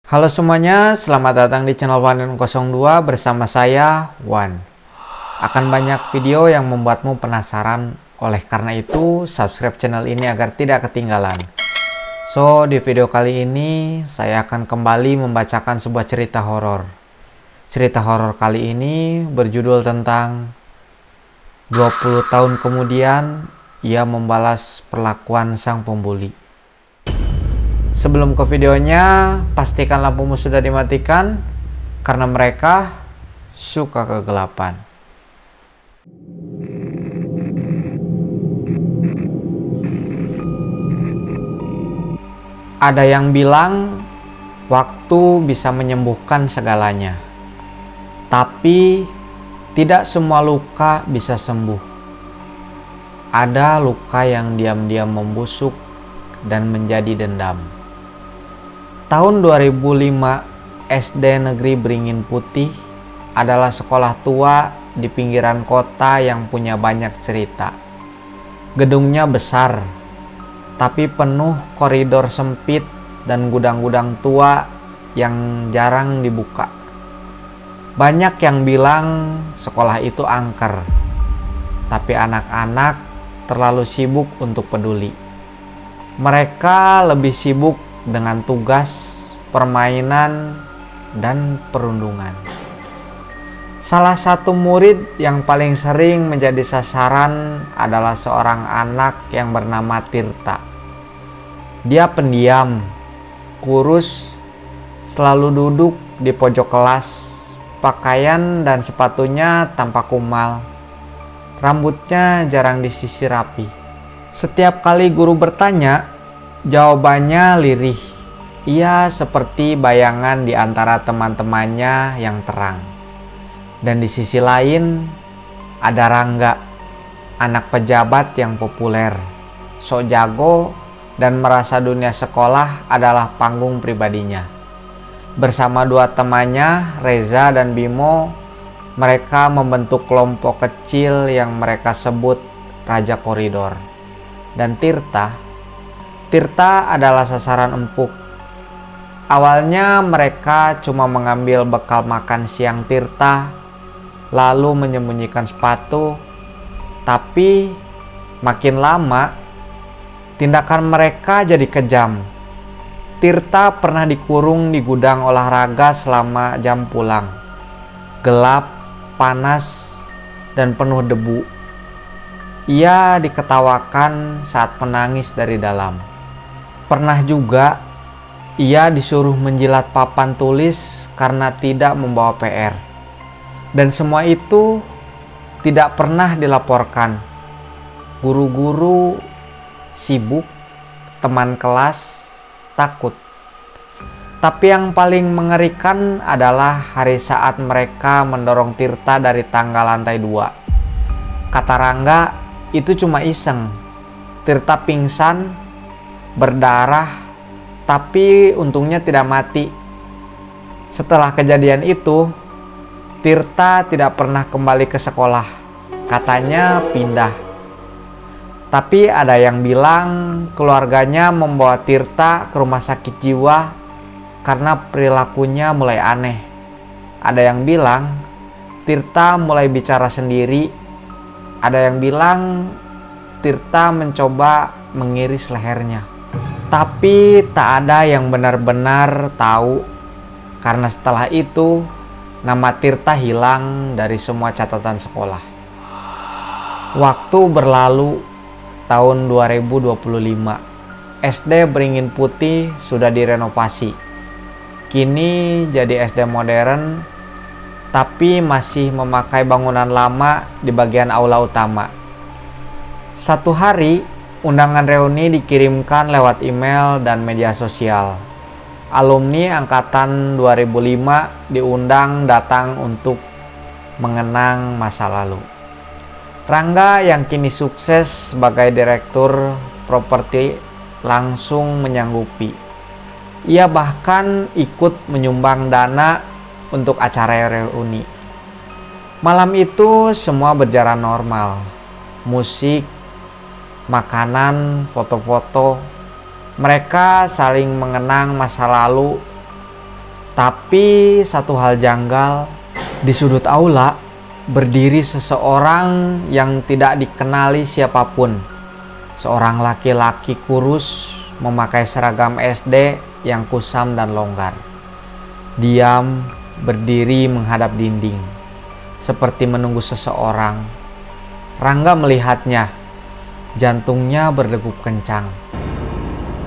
Halo semuanya, selamat datang di channel Wan02 bersama saya, Wan. Akan banyak video yang membuatmu penasaran, oleh karena itu subscribe channel ini agar tidak ketinggalan. So, di video kali ini saya akan kembali membacakan sebuah cerita horor. Cerita horor kali ini berjudul tentang 20 tahun kemudian ia membalas perlakuan sang pembuli. Sebelum ke videonya, pastikan lampumu sudah dimatikan karena mereka suka kegelapan. Ada yang bilang waktu bisa menyembuhkan segalanya. Tapi tidak semua luka bisa sembuh. Ada luka yang diam-diam membusuk dan menjadi dendam. Tahun 2005, SD Negeri Beringin Putih adalah sekolah tua di pinggiran kota yang punya banyak cerita. Gedungnya besar, tapi penuh koridor sempit dan gudang-gudang tua yang jarang dibuka. Banyak yang bilang sekolah itu angker, tapi anak-anak terlalu sibuk untuk peduli. Mereka lebih sibuk dengan tugas, permainan, dan perundungan. Salah satu murid yang paling sering menjadi sasaran adalah seorang anak yang bernama Tirta. Dia pendiam, kurus, selalu duduk di pojok kelas, pakaian dan sepatunya tampak kumal. Rambutnya jarang disisir rapi. Setiap kali guru bertanya, jawabannya lirih. Ia seperti bayangan di antara teman-temannya yang terang. Dan di sisi lain, ada Rangga, anak pejabat yang populer, sok jago, dan merasa dunia sekolah adalah panggung pribadinya. Bersama dua temannya, Reza dan Bimo, mereka membentuk kelompok kecil yang mereka sebut Raja Koridor. Dan Tirta adalah sasaran empuk. Awalnya mereka cuma mengambil bekal makan siang Tirta, lalu menyembunyikan sepatu. Tapi makin lama, tindakan mereka jadi kejam. Tirta pernah dikurung di gudang olahraga selama jam pulang. Gelap, panas, dan penuh debu. Ia diketawakan saat menangis dari dalam. Pernah juga ia disuruh menjilat papan tulis karena tidak membawa PR. Dan semua itu tidak pernah dilaporkan. Guru-guru sibuk, teman kelas takut. Tapi yang paling mengerikan adalah hari saat mereka mendorong Tirta dari tangga lantai 2. Kata Rangga, itu cuma iseng. Tirta pingsan, berdarah, tapi untungnya tidak mati. Setelah kejadian itu, Tirta tidak pernah kembali ke sekolah. Katanya pindah. Tapi ada yang bilang keluarganya membawa Tirta ke rumah sakit jiwa karena perilakunya mulai aneh. Ada yang bilang Tirta mulai bicara sendiri. Ada yang bilang Tirta mencoba mengiris lehernya. Tapi tak ada yang benar-benar tahu, karena setelah itu nama Tirta hilang dari semua catatan sekolah. Waktu berlalu, tahun 2025, SD Beringin Putih sudah direnovasi. Kini jadi SD modern, tapi masih memakai bangunan lama di bagian aula utama. Satu hari, undangan reuni dikirimkan lewat email dan media sosial. Alumni angkatan 2005 diundang datang untuk mengenang masa lalu. Rangga yang kini sukses sebagai direktur properti langsung menyanggupi. Ia bahkan ikut menyumbang dana untuk acara reuni. Malam itu semua berjalan normal. Musik, makanan, foto-foto. Mereka saling mengenang masa lalu Tapi satu hal janggal, di sudut aula berdiri seseorang yang tidak dikenali siapapun. Seorang laki-laki kurus memakai seragam SD yang kusam dan longgar. Diam berdiri menghadap dinding, seperti menunggu seseorang. Rangga melihatnya, jantungnya berdegup kencang.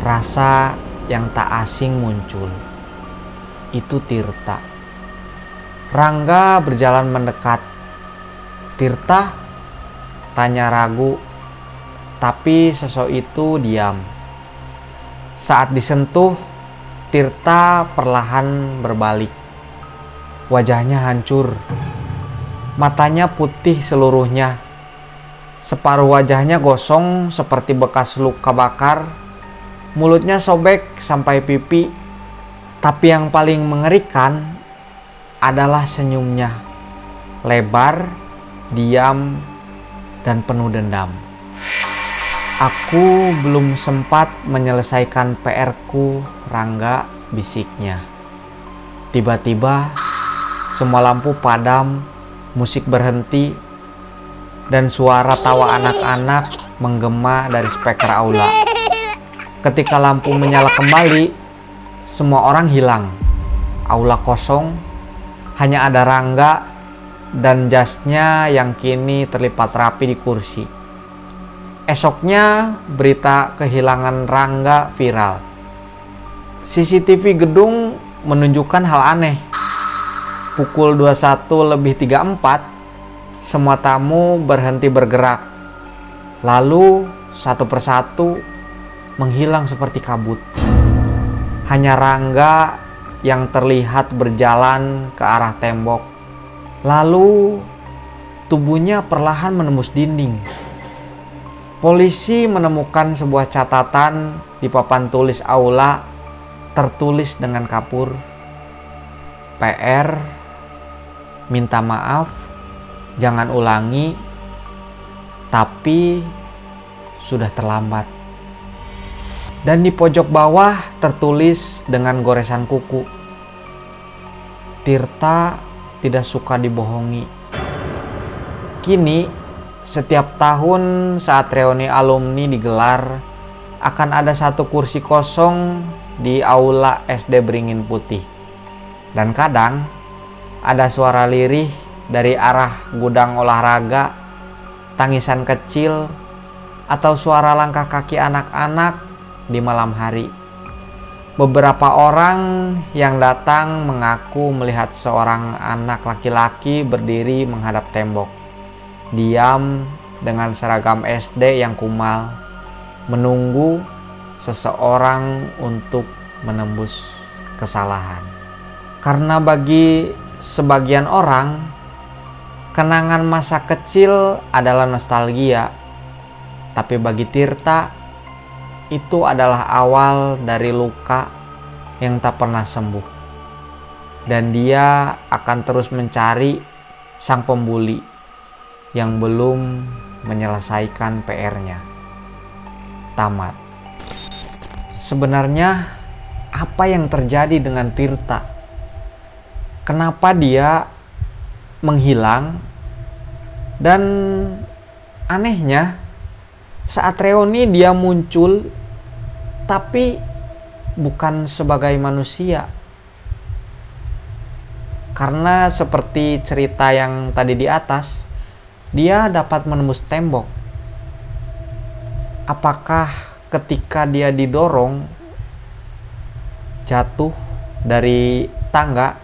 Rasa yang tak asing muncul. Itu Tirta. Rangga berjalan mendekat. "Tirta?" tanya ragu, tapi sosok itu diam. Saat disentuh, Tirta perlahan berbalik. Wajahnya hancur. Matanya putih seluruhnya. Separuh wajahnya gosong seperti bekas luka bakar. Mulutnya sobek sampai pipi. Tapi yang paling mengerikan adalah senyumnya. Lebar, diam, dan penuh dendam. "Aku belum sempat menyelesaikan PR-ku, Rangga," bisiknya. Tiba-tiba semua lampu padam, musik berhenti, dan suara tawa anak-anak menggema dari speaker aula. Ketika lampu menyala kembali, semua orang hilang. Aula kosong, hanya ada Rangga dan jasnya yang kini terlipat rapi di kursi. Esoknya berita kehilangan Rangga viral. CCTV gedung menunjukkan hal aneh. Pukul 21:34, semua tamu berhenti bergerak. Lalu satu persatu menghilang seperti kabut. Hanya Rangga yang terlihat berjalan ke arah tembok. Lalu tubuhnya perlahan menembus dinding. Polisi menemukan sebuah catatan di papan tulis aula, tertulis dengan kapur, "PR, minta maaf, jangan ulangi, tapi sudah terlambat." Dan di pojok bawah tertulis dengan goresan kuku, "Tirta tidak suka dibohongi." Kini setiap tahun saat reuni alumni digelar, akan ada satu kursi kosong di aula SD Beringin Putih. Dan kadang ada suara lirih dari arah gudang olahraga, tangisan kecil, atau suara langkah kaki anak-anak di malam hari. Beberapa orang yang datang mengaku melihat seorang anak laki-laki berdiri menghadap tembok. Diam dengan seragam SD yang kumal, menunggu seseorang untuk menembus kesalahan. Karena bagi sebagian orang, kenangan masa kecil adalah nostalgia. Tapi bagi Tirta, itu adalah awal dari luka yang tak pernah sembuh. Dan dia akan terus mencari sang pembuli yang belum menyelesaikan PR-nya. Tamat. Sebenarnya apa yang terjadi dengan Tirta? Kenapa dia menghilang? Dan anehnya, saat reuni dia muncul, tapi bukan sebagai manusia. Karena seperti cerita yang tadi di atas, dia dapat menembus tembok. Apakah ketika dia didorong jatuh dari tangga,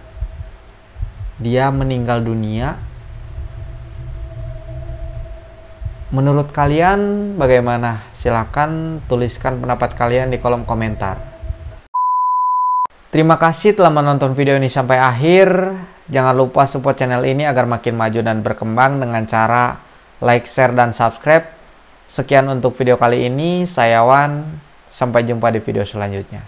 dia meninggal dunia? Menurut kalian bagaimana? Silahkan tuliskan pendapat kalian di kolom komentar. Terima kasih telah menonton video ini sampai akhir. Jangan lupa support channel ini agar makin maju dan berkembang dengan cara like, share, dan subscribe. Sekian untuk video kali ini. Saya Wan. Sampai jumpa di video selanjutnya.